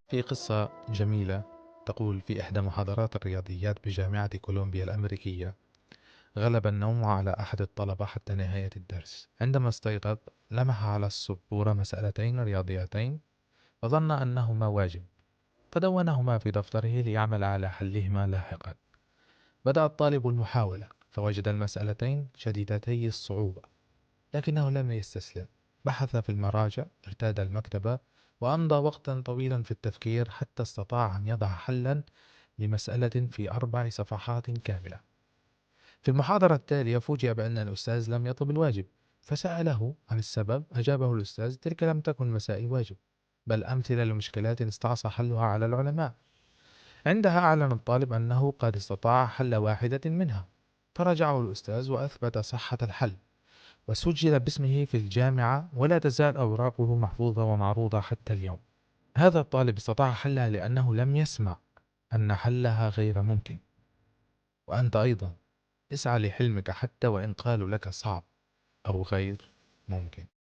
في قصة جميلة تقول في إحدى محاضرات الرياضيات بجامعة كولومبيا الأمريكية: غلب النوم على أحد الطلبة حتى نهاية الدرس. عندما استيقظ لمح على السبورة مسألتين رياضيتين فظن أنهما واجب، فدونهما في دفتره ليعمل على حلهما لاحقا. بدأ الطالب المحاولة فوجد المسألتين شديدتي الصعوبة، لكنه لم يستسلم. بحث في المراجع، ارتاد المكتبة، وأمضى وقتا طويلا في التفكير حتى استطاع أن يضع حلا لمسألة في 4 صفحات كاملة. في المحاضرة التالية فوجئ بأن الأستاذ لم يطلب الواجب، فسأله عن السبب. أجابه الأستاذ: تلك لم تكن مسائل واجب، بل أمثلة لمشكلات استعصى حلها على العلماء. عندها أعلن الطالب أنه قد استطاع حل واحدة منها، فرجعه الأستاذ وأثبت صحة الحل، وسجل باسمه في الجامعة، ولا تزال أوراقه محفوظة ومعروضة حتى اليوم. هذا الطالب استطاع حلها لأنه لم يسمع أن حلها غير ممكن. وأنت أيضا اسعى لحلمك حتى وإن قالوا لك صعب أو غير ممكن.